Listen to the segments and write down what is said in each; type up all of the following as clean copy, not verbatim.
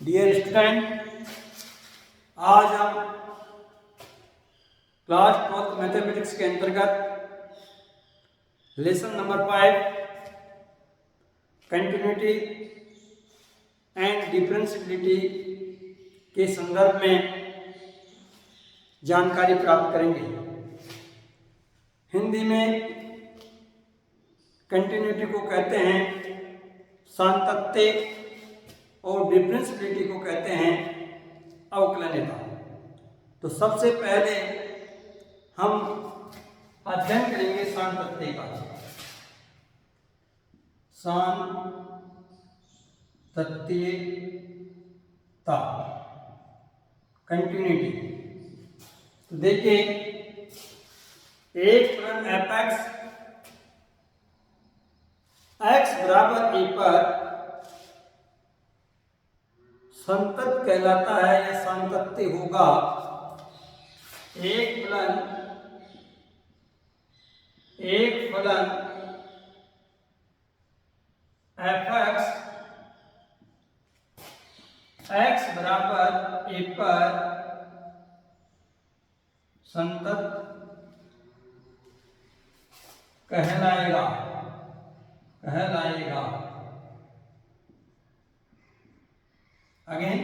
Dear student, आज हम class 12 mathematics के अंतर्गत lesson number 5 continuity and differentiability के संदर्भ में जानकारी प्राप्त करेंगे। हिंदी में कंटिन्यूटी को कहते हैं सातत्य और डिफरेंशियबिलिटी को कहते हैं अवकलनीयता। तो सबसे पहले हम अध्ययन करेंगे सातत्य का। सातत्यता कंटिन्यूटी। तो देखिए, एक फलन एफ एक्स बराबर ए पर संतत कहलाता है या सातत्य होगा। एक फलन एफ एक्स बराबर ए पर संतत कहलाएगा। अगेन,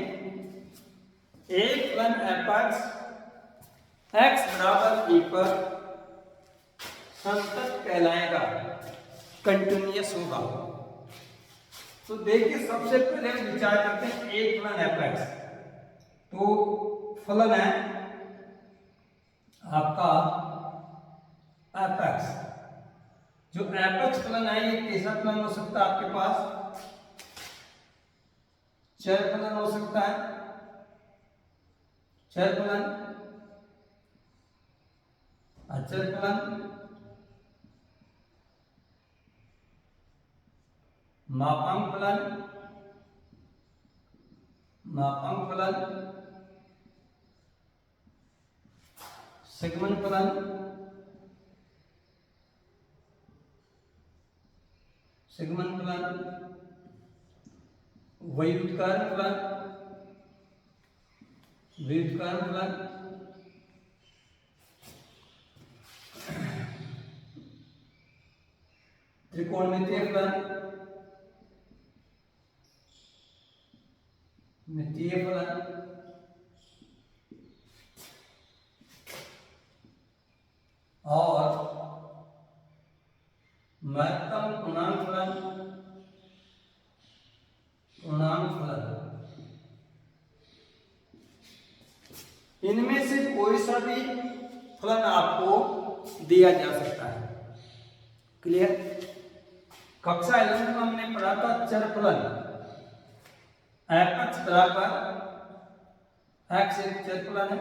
एक फलन एफ एक्स बराबर ए पर संतत कहलाएगा, कंटिन्यूअस होगा। तो देखिए, सबसे पहले हम विचार करते हैं एक फलन एफ एक्स। तो फलन है आपका एफ एक्स। जो एफ एक्स फलन है, ये कैसा फलन हो सकता है आपके पास? चर फलन हो सकता है। चर फलन, अचर फलन, मापांक फलन, सेगमेंट फलन, व्युत्क्रम फलन, त्रिकोणमितीय फलन, मितीय फलन, और महत्तम पूर्णांक फलन। इनमें से कोई सा भी फलन आपको दिया जा सकता है। क्लियर? कक्षा 11 में हमने पढ़ा था चर फलन एफ एक्स बराबर एक्स एक चर फलन है।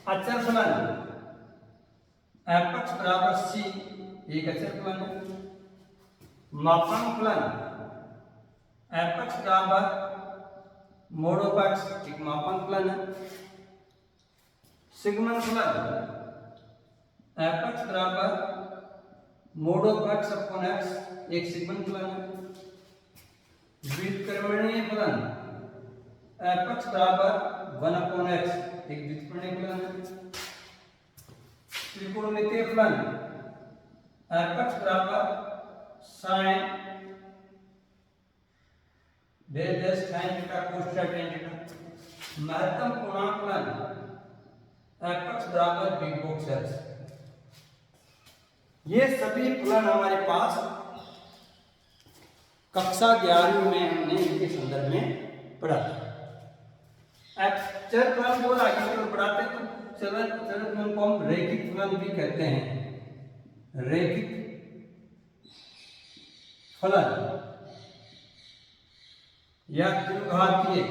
अचर फलन एफ एक्स बराबर सी एक अचर फलन है। मापांक फलन एफ एक्स बराबर मोड ऑफ एक्स एक मापांक फलन है। सेगमेंट फलन एफ एक्स बराबर mode of x upon x एक सेगमेंट फलन है। व्युत्क्रमणीय फलन एफ एक्स बराबर 1 अपॉन एक्स एक व्युत्क्रमणीय फलन है। त्रिकोणमितीय फलन एफ एक्स बराबर साइन डेल sine theta cos theta tan theta. महत्तम पूर्णांक फलन एफ एक्स बराबर बिग बॉक्स एक्स। ये सभी फलन हमारे पास कक्षा 11 में हमने इनके संदर्भ में पढ़ा था। चर फलन को आगे तो पढ़ाते तो चर फलन को हम रैखिक फलन भी कहते हैं। रैखिक फलन या द्विघातीय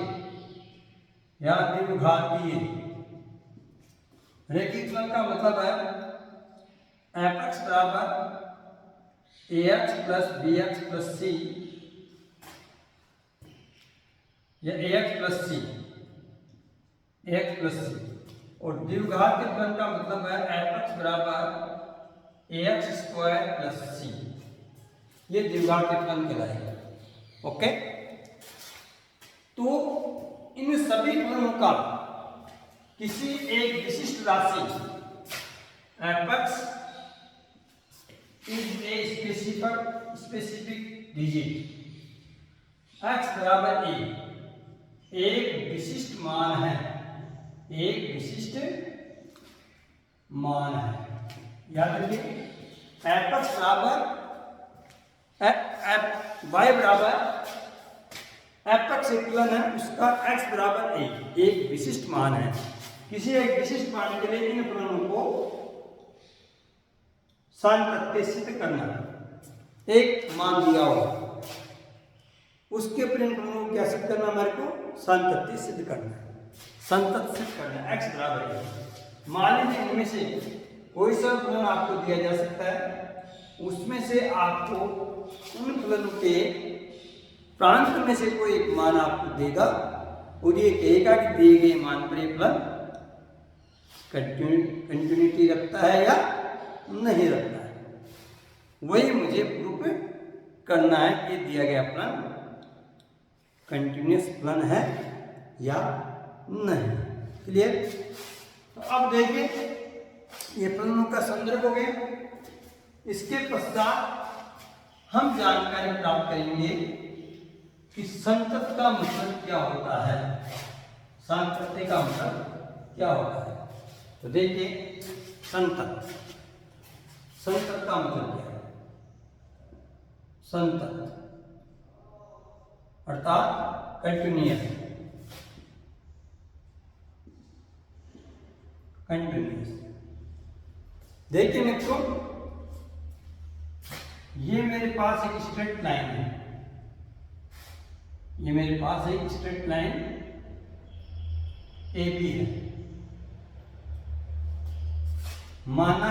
रैखिक फलन का मतलब है एफ एक्स बराबर a x plus b x plus c या ए एक्स प्लस सी और द्विघातीय फलन का मतलब है एफ एक्स बराबर ए एक्स स्क्वायर प्लस सी। ये द्विघातीय फलन कहलाएगा। ओके, तो इन सभी फलनों का किसी एक विशिष्ट राशि apex is a specific digit x बराबर a एक विशिष्ट मान है, एक विशिष्ट मान है। याद रखिए एपेक्स बराबर y बराबर एपेक्स एक फलन है, उसका x बराबर a एक विशिष्ट मान है। किसी एक विशिष्ट मान के लिए इन फलनों को सांतत्य सिद्ध करना। एक मान दिया हो उसके ऊपर इन फलनों को क्या सिद्ध करना, हमारे को सांतत्य सिद्ध करना है। संतत सिद्ध करना x बराबर है। मान लीजिए इनमें से कोई सा फलन आपको दिया जा सकता है, उसमें से आपको उन फलनों के प्रांत में से कोई एक मान आपको देगा और ये कहेगा कि दिए गए मान पर ये फलन कंटिन्यूटी रखता है या नहीं रखता है। वही मुझे प्रूफ करना है कि दिया गया फलन कंटिन्यूअस फलन है या नहीं। क्लियर? तो अब देखिए ये फलनों का संदर्भ हो गया। इसके पश्चात हम जानकारी प्राप्त करेंगे कि संतत का मतलब क्या होता है, सांतत्य का मतलब क्या होता है। तो देखिए संतत का मतलब क्या है। संतत अर्थात कंटिन्यूअस। देखिए मित्रों ये मेरे पास एक स्ट्रेट लाइन है, ये मेरे पास एक स्ट्रेट लाइन AB है। माना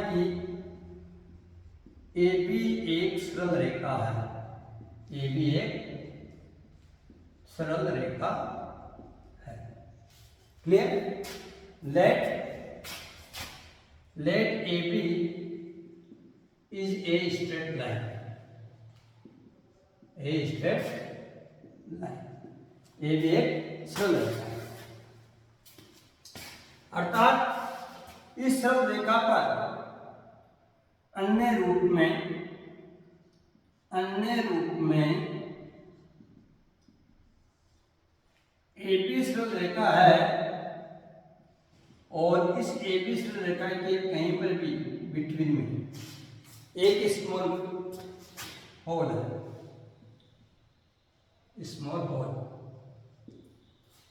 कि AB एक सरल रेखा है, AB एक सरल रेखा है। Clear? Let AB is a straight line, AB एक सरल रेखा है। अर्थात इस सरल रेखा पर अन्य रूप में AB सरल रेखा है और इस AB सरल रेखा के कहीं पर भी बिटवीन में एक स्मॉल होल है, स्मॉल होल।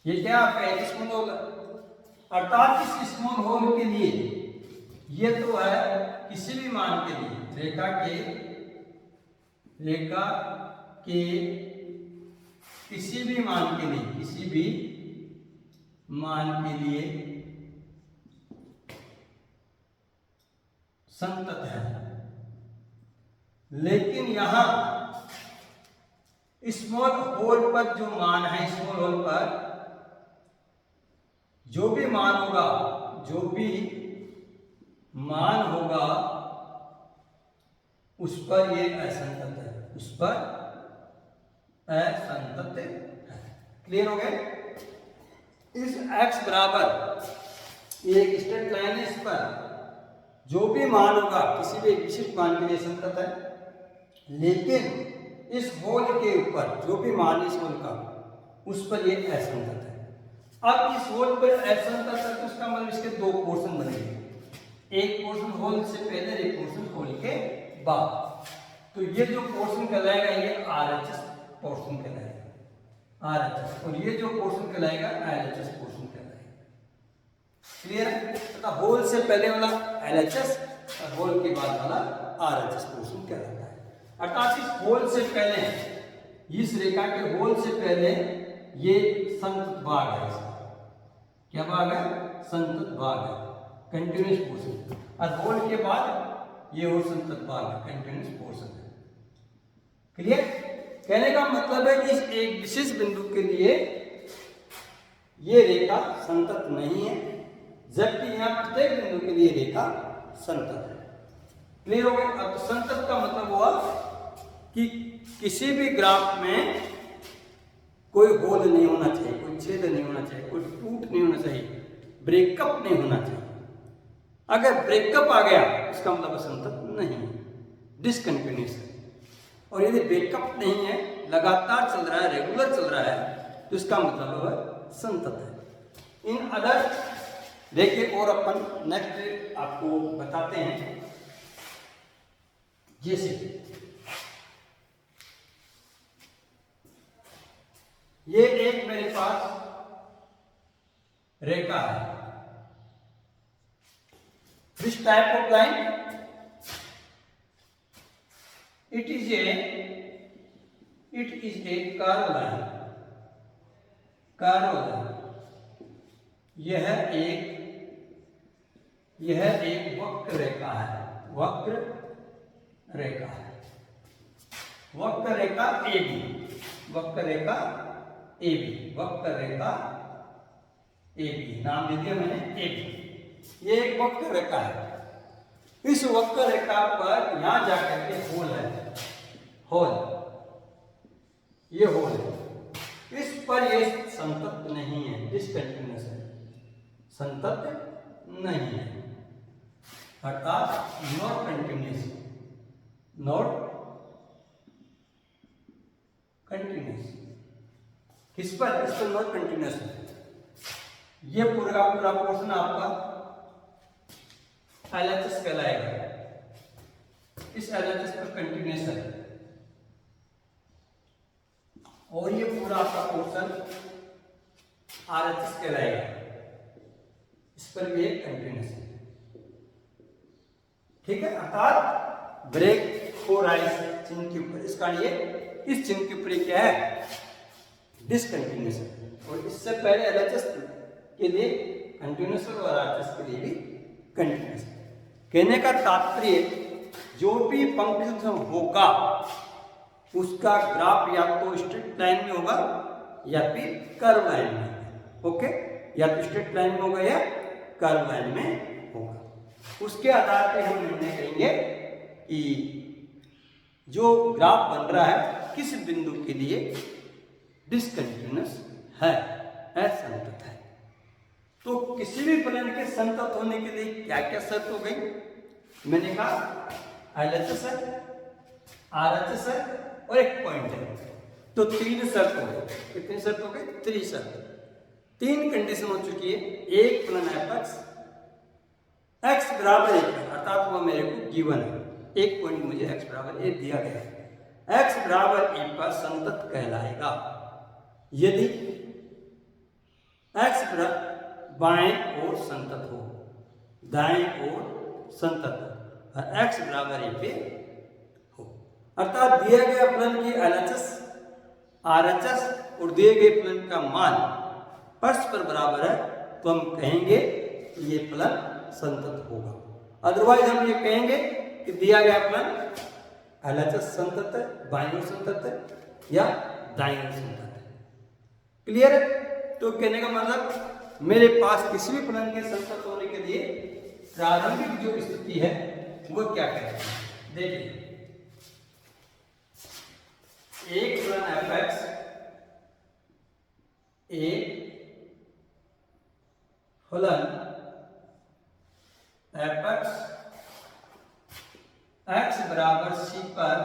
ये क्या आपका एक स्मॉल होल है। अर्थात इस स्मॉल होल के लिए ये तो है किसी भी मान के लिए रेखा के किसी भी मान के लिए संतत है। लेकिन यहां स्मॉल होल पर जो मान है, स्मॉल होल पर जो भी मान होगा उस पर ये असंतत है, उस पर असंतत है। क्लियर हो गया? इस x बराबर एक स्ट्रेट लाइन है, इस पर जो भी मान होगा किसी भी विशिष्ट मान के लिए संतत है। लेकिन इस होल के ऊपर जो भी मान इस होल का उस पर ये असंतत है। अब इस होल पर असंतत है तो उसका मतलब इसके दो पोर्शन बनेंगे, एक पोर्शन होल से पहले, एक पोर्शन होल के बाद। तो ये जो पोर्शन कहलाएगा ये RHS पोर्शन कहलाएगा, RHS, और ये जो पोर्शन कहलाएगा LHS पोर्शन कहलाएगा। क्लियर है? तो होल से पहले वाला LHS और होल के बाद वाला RHS पोर्शन कहलाता है। अर्थात इस होल से पहले, इस रेखा के होल से पहले ये संतत भाग है, क्या भाग है? संतत भाग है, कंटिन्यूअस पोर्शन। और होल के बाद ये और संतत भाग है, कंटिन्यूअस पोर्शन है। क्लियर? कहने का मतलब है कि इस एक विशेष बिंदु के लिए ये रेखा संतत नहीं है, जबकि यहां प्रत्येक बिंदु के लिए रेखा संतत है। क्लियर हो गया? अब संतत का मतलब हुआ कि किसी भी ग्राफ में कोई होल नहीं होना चाहिए, कोई छेद नहीं होना चाहिए, कोई टूट नहीं होना चाहिए, ब्रेकअप नहीं होना चाहिए। अगर ब्रेकअप आ गया इसका मतलब संतत नहीं है, डिसकंटिन्यूस है। और यदि ब्रेकअप नहीं है, लगातार चल रहा है, रेगुलर चल रहा है, तो इसका मतलब है संतत है। इन अदर देखिए, और अपन नेक्स्ट आपको बताते हैं। जैसे ये एक मेरे पास रेखा है, this type of line it is a curve line, curve line. यह एक वक्र रेखा है, वक्र रेखा है, वक्र रेखा AB, वक्र रेखा AB, वक्र रेखा AB नाम दे दिया मैंने AB। ये एक वक्र रेखा है। इस वक्र रेखा पर यहां जाकर के होल है, होल, ये होल है। इस पर ये संतत नहीं है, डिसकंटिन्यूअस है, संतत नहीं है, अर्थात नॉट कंटिन्यूअस, नॉट कंटिन्यूअस। किस पर? इस पर नॉट कंटिन्यूअस है। ये पूरा पूरा पोर्शन आपका LHS कहलाएगा, इस LHS पर कंटिन्यूअस है। और ये पूरा आपका पोर्शन RHS कहलाएगा, इस पर भी एक कंटिन्यूअस है। ठीक है, अर्थात ब्रेक हो रहा है चिन्ह के ऊपर, इस कारण ये इस चिन्ह के ऊपर क्या है? डिसकंटिन्यूअस है। और इससे पहले LHS के लिए कंटिन्यूअस और RHS के लिए भी कंटिन्यूअस है। कहने का तात्पर्य, जो भी पंक्चुएशन होगा उसका ग्राफ या तो स्ट्रेट लाइन में होगा या फिर कर्व लाइन में। ओके, या तो स्ट्रेट लाइन में होगा या कर्व लाइन में होगा। उसके आधार पर हम निर्णय करेंगे कि जो ग्राफ बन रहा है किस बिंदु के लिए डिसकंटिन्यूअस है, असंतत है। तो किसी भी फलन के संतत होने के लिए क्या क्या शर्त हो गई? मैंने कहा LHS है, RHS है और एक पॉइंट है। तो 3 शर्त हो गई। कितनी शर्त हो गई? 3 शर्त। 3 कंडीशन हो चुकी है। एक फलन f(x) x बराबर 1 है, अर्थात वो मेरे को गिवन है, एक पॉइंट मुझे x बराबर 1 दिया गया है। x बराबर 1 पर संतत कहलाएगा यदि x बराबर बाएं ओर संतत हो, दाएं ओर संतत हो, और x बराबर 1 पे हो। अर्थात दिया गया फलन की LHS, RHS और दिए गए फलन का मान परस्पर बराबर है, तो हम कहेंगे कि ये फलन संतत होगा। अदरवाइज हम ये कहेंगे कि दिया गया फलन LHS संतत है, बाईं ओर संतत है या दाईं ओर संतत है। क्लियर है? तो कहने का मतलब, मेरे पास किसी भी फलन के संतत होने के लिए प्रारंभिक जो स्थिति है वो क्या कहते हैं? देखिए, एक फलन f(x), एक फलन f(x) x बराबर c पर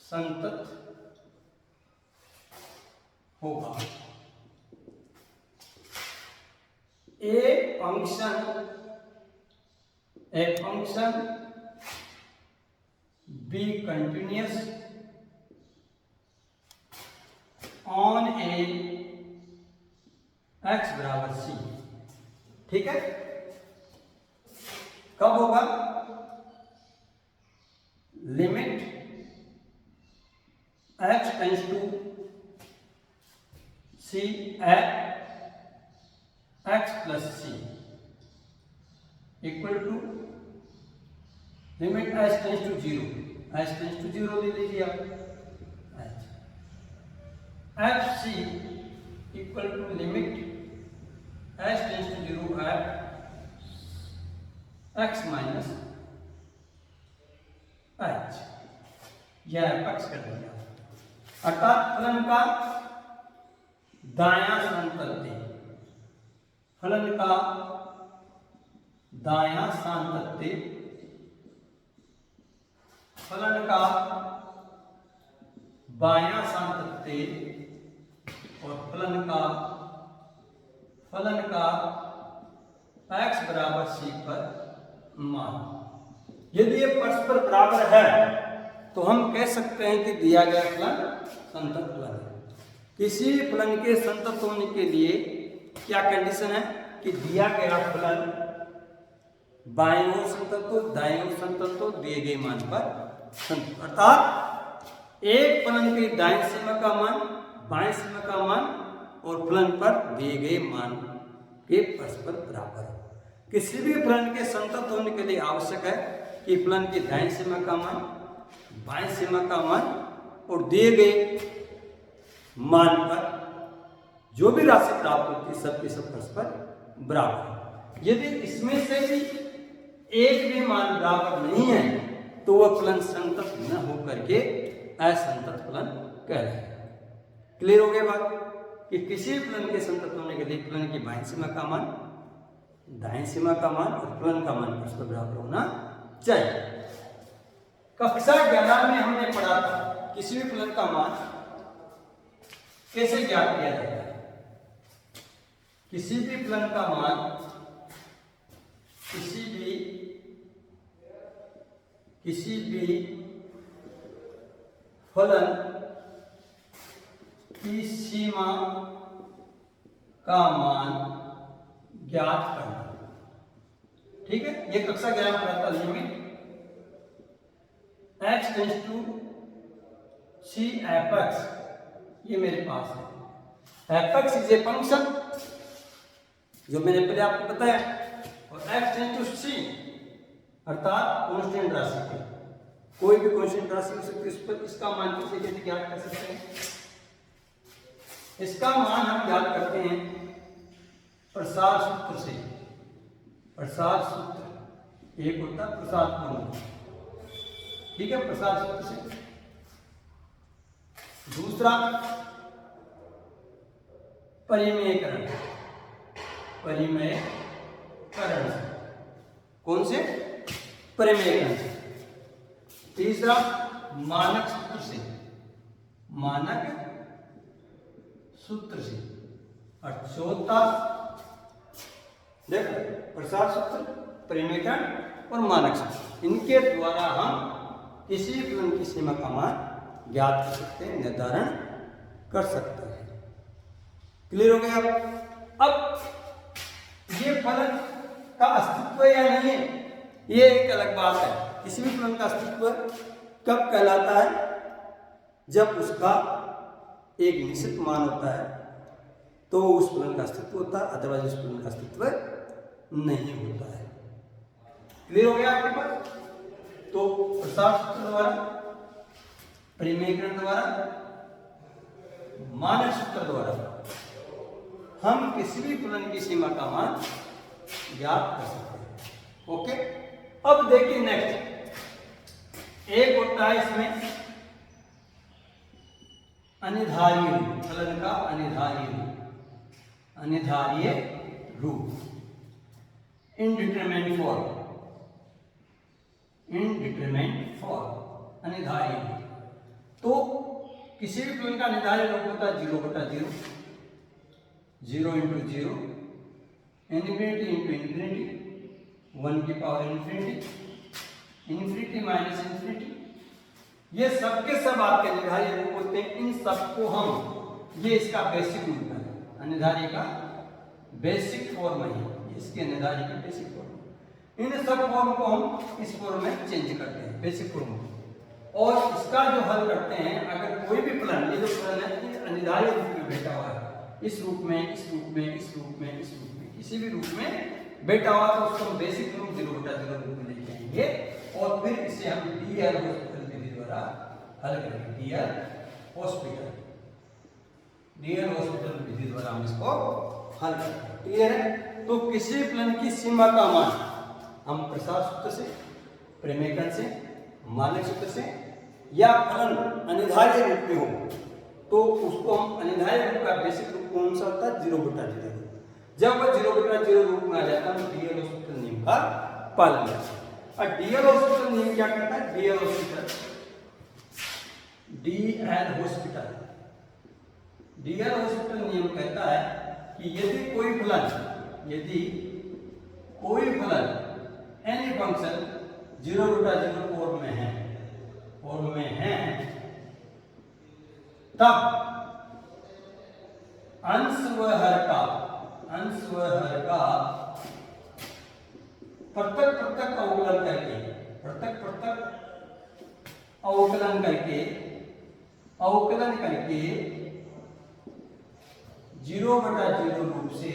संतत होगा। A function be continuous on a x बराबर c। ठीक है, कब होगा? Limit x tends to c x plus c equal to limit h tends to 0, h tends to 0 ले लीजिए आप, F C equal to limit h tends to 0 F x minus h। यह apex कर दिया, अर्थात फलन का दायां सांतत्य, फलन का दायां सांतत्य, फलन का बायां सांतत्य और फलन का x बराबर c पर मान। यदि ये परस्पर बराबर है तो हम कह सकते हैं कि दिया गया फलन संतत फलन है। किसी भी फलन के संतत होने के लिए क्या कंडीशन है कि दिया गया फलन बाईं ओर संतत हो, दाईं ओर संतत हो, दिए गए मान पर संतत, अर्थात एक फलन की दाईं सीमा का मान, बाईं सीमा का मान और फलन पर दिए गए मान के परस्पर बराबर हो। किसी भी फलन के संतत होने के लिए आवश्यक है कि फलन की दाईं सीमा का मान, बाईं सीमा का मान और दिए गए मान पर जो भी राशि प्राप्त होती है सबके सब परस्पर बराबर। यदि इसमें से भी एक भी मान बराबर नहीं है तो वह फलन संतत न होकर के असंतत फलन कहलाएगा। क्लियर हो गया बात कि किसी भी फलन के संतत होने के लिए फलन की बाईं सीमा का मान, दाईं सीमा का मान और फलन का मान परस्पर बराबर होना चाहिए। कक्षा 11 में हमने पढ़ा था किसी भी फलन का मान कैसे ज्ञात किया जाता है। किसी भी फलन का मान किसी भी फलन की सीमा का मान ज्ञात करना। ठीक है, ये कक्षा 11 में पढ़ा था। Limit x tends to c apex, ये मेरे पास है। एपेक्स इज ए फंक्शन जो मैंने पहले आपको बताया, और x टेंड्स टू c अर्थात कांस्टेंट राशि पे, कोई भी कांस्टेंट राशि हो सकती है, उस पर इसका मान कैसे ज्ञात कर सकते हैं। इसका मान हम ज्ञात करते हैं प्रसार सूत्र से। प्रसार सूत्र एक होता है प्रसार फॉर्मूला, ठीक है, प्रसार सूत्र से। दूसरा परिमेयकरण, परिमेयकरण से। कौन से? परिमेयकरण से। तीसरा मानक सूत्र से, मानक सूत्र से। और चौथा देखो प्रसार सूत्र, परिमेयकरण और मानक सूत्र, इनके द्वारा हम किसी फलन की सीमा का मान ज्ञात कर सकते हैं, निर्धारण कर सकते हैं। क्लियर हो गया? अब ये फलन का अस्तित्व या नहीं है, ये एक अलग बात है। किसी भी फलन का अस्तित्व कब कहलाता है? जब उसका एक निश्चित मान होता है तो उस फलन का अस्तित्व होता है, अथवा उस फलन का अस्तित्व नहीं होता है। क्लियर हो गया आपके पास? तो प्रसार सूत्र द्वारा, परिमेयकरण द्वारा, मानक सूत्र द्वारा हम किसी भी फलन की सीमा का मान ज्ञात कर सकते हैं। ओके, अब देखिए नेक्स्ट एक होता है इसमें अनिधार्य रूप, फलन का अनिधार्य रूप, अनिधार्य रूप, इनडिटरमिनेट फॉर्म, इनडिटरमिनेट फॉर्म, अनिधार्य रूप। तो किसी भी फलन का अनिधार्य रूप होता है 0/0, 0 × 0, इन्फिनिटी इंटू इन्फिनिटी, 1 की power infinity, infinity minus infinity, ये सबके सब आपके अनिधार्य रूप होते हैं। इन सबको हम, ये इसका बेसिक रूप है, अनिधार्य का बेसिक फॉर्म है, इसके अनिधार्य का बेसिक फॉर्म। इन सब फॉर्म को हम इस फॉर्म में चेंज करते हैं, बेसिक फॉर्म, और इसका जो हल करते हैं, अगर कोई भी फलन, ये जो फलन है अनिधार्य रूप में बैठा हुआ है, इस रूप में, इस रूप में, इस रूप में, इस रूप में, किसी भी रूप में बैठा हुआ तो उसको हम बेसिक रूप 0/0 रूप में लेके आएंगे और फिर इसे हम डीएल हॉस्पिटल विधि द्वारा हल करेंगे। डीएल हॉस्पिटल विधि द्वारा हम इसको हल करेंगे। क्लियर है? तो किसी फलन की सीमा का मान हम प्रसार सूत्र से, परिमेयकरण से, मानक सूत्र से या फलन अनिर्धार्य रूप में हो तो उसको हम अनिर्धार्य रूप का बेसिक रूप कौन सा होता है? 0/0 रूप। जब वह 0/0 रूप में आ जाता है तो डी एल हॉस्पिटल नियम का पालन करता है। और डी एल हॉस्पिटल नियम क्या कहता है? डी एल हॉस्पिटल नियम कहता है कि यदि कोई फलन एनी फंक्शन 0/0 फॉर्म में है तब अंश व हर का पृथक अवकलन करके 0/0 रूप से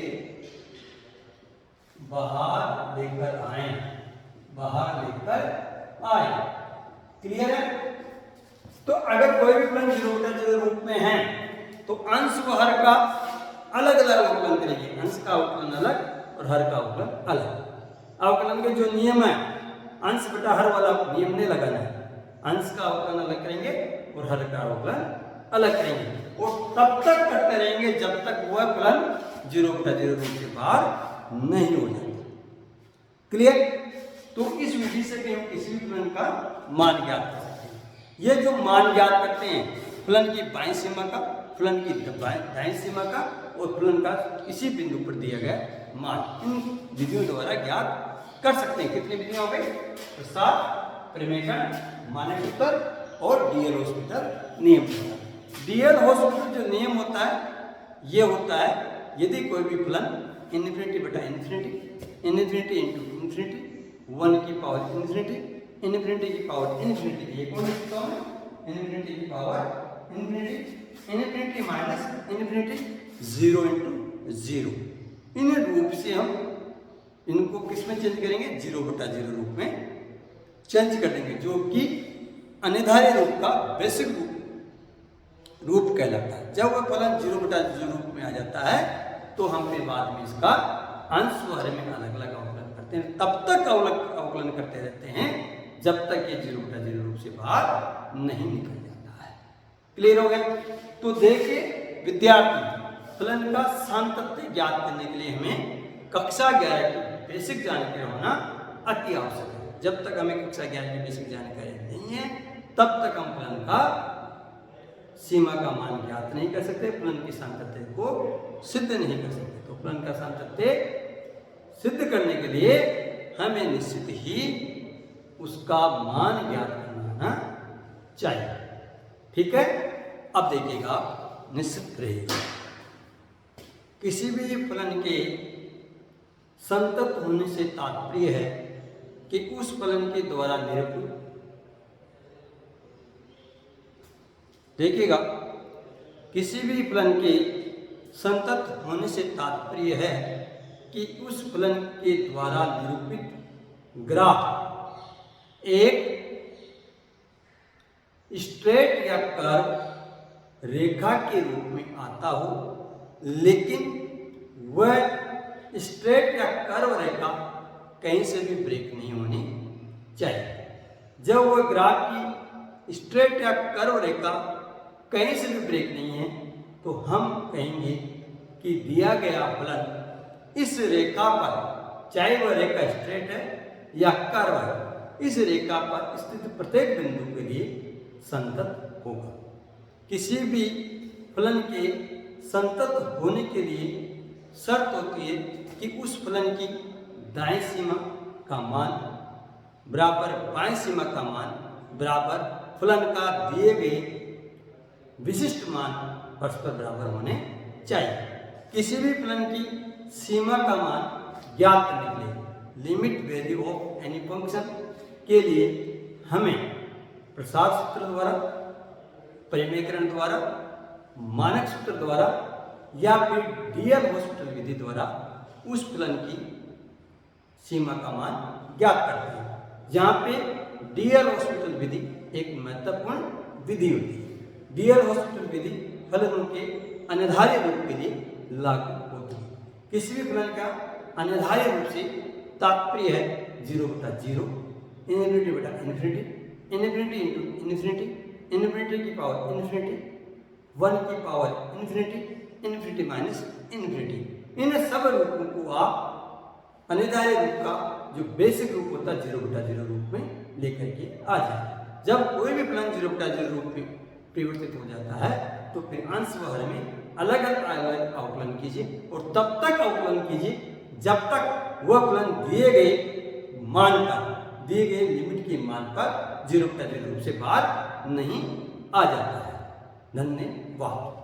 बाहर लेकर आए। क्लियर है? तो अगर कोई भी फलन 0/0 रूप में है तो अंश व हर का अलग अलग अवकलन करेंगे। अंश का अवकलन अलग और हर का अवकलन अलग। अवकलन के जो नियम है अंश बटा हर वाला नियम नहीं लगाना है। अंश का अवकलन अलग करेंगे और हर का अवकलन अलग करेंगे और तब तक करते रहेंगे जब तक वह फलन 0/0 रूप से बाहर नहीं हो जाता। क्लियर? तो इस विधि से भी हम किसी भी फलन का मान ज्ञात कर सकते हैं। ये जो मान ज्ञात करते हैं फलन की बाईं सीमा का, फलन की दाईं सीमा का और फलन का इसी बिंदु पर दिया गया मान, इन विधियों द्वारा ज्ञात कर सकते हैं। कितनी विधियां हो गई? प्रसार, परिमेयकरण, मानक सूत्र और डी एल हॉस्पिटल नियम। डी एल हॉस्पिटल जो नियम होता है ये होता है यदि कोई भी फलन इन्फिनिटी बटा इन्फिनिटी, इन्फिनिटी इंटू इन्फिनिटी, 1 की पावर इन्फिनिटी, इन्फिनिटी की पावर इन्फिनिटी, ये कौन लिखता हूं? इन्फिनिटी की power infinity, infinity minus infinity, 0 into 0। इन रूप से हम इनको किस में चेंज करेंगे? 0/0 रूप में चेंज कर देंगे, जो कि अनिर्धार्य रूप का बेसिक रूप कहलाता है। जब वह फलन 0/0 रूप में आ जाता है तो हम फिर बाद में इसका अंश व हर में अलग अलग अवकलन करते हैं। तब तक अवकलन करते रहते हैं जब तक ये 0/0 रूप से बाहर नहीं निकल जाता है। क्लियर हो गया? तो देखिए विद्यार्थी, फलन का सातत्य ज्ञात करने के लिए हमें कक्षा 11 की बेसिक जानकारी होना अति आवश्यक है। जब तक हमें कक्षा 11 की बेसिक जानकारी नहीं है तब तक हम फलन का सीमा का मान ज्ञात नहीं कर सकते, फलन की सातत्य को सिद्ध नहीं कर सकते। तो फलन का सातत्य सिद्ध करने के लिए हमें निश्चित ही उसका मान ज्ञात करना चाहिए। ठीक है? अब देखिएगा, निश्चित रहेगा किसी भी फलन के संतत होने से तात्पर्य है कि उस फलन के द्वारा निरूपित, देखिएगा किसी भी फलन के संतत होने से तात्पर्य है कि उस फलन के द्वारा निरूपित ग्राफ एक स्ट्रेट या कर्व रेखा के रूप में आता हो, लेकिन वह स्ट्रेट या कर्व रेखा कहीं से भी ब्रेक नहीं होनी चाहिए। जब वह ग्राफ की स्ट्रेट या कर्व रेखा कहीं से भी ब्रेक नहीं है तो हम कहेंगे कि दिया गया फलन इस रेखा पर, चाहे वह रेखा स्ट्रेट है या कर्व है, इस रेखा पर स्थित प्रत्येक बिंदु के लिए संतत होगा। किसी भी फलन के संतत होने के लिए शर्त होती है कि उस फलन की दाईं सीमा का मान बराबर बाईं सीमा का मान बराबर फलन का दिए गए विशिष्ट मान परस्पर बराबर होने चाहिए। किसी भी फलन की सीमा का मान ज्ञात करने के लिए limit value of any function के लिए हमें प्रसार सूत्र द्वारा, परिमेयकरण द्वारा, मानक सूत्र द्वारा या फिर डी एल हॉस्पिटल विधि द्वारा उस फलन की सीमा का मान ज्ञात करते हैं। जहाँ पे डी एल हॉस्पिटल विधि एक महत्वपूर्ण विधि होती है। डी एल हॉस्पिटल विधि फलनों के अनिर्धार्य रूप के लिए लागू होती है। किसी भी फलन का अनिर्धार्य रूप से तात्पर्य है 0/0, इन्फिनिटी बटा infinity, infinity into infinity, infinity की पावर इन्फिनिटी, 1 की power infinity, infinity minus infinity, इन सब रूपों को आप अनिर्धारित रूप का जो बेसिक रूप होता है 0/0 रूप में लेकर के आ जाए। जब कोई भी फलन 0/0 रूप में परिवर्तित हो जाता है तो फिर अंश व हर में अलग अलग अवकलन कीजिए और तब तक अवकलन कीजिए जब तक वह फलन दिए गए मान पर, दिए गए लिमिट के मान पर 0/0 रूप से बाहर नहीं आ जाता है। धन्यवाद।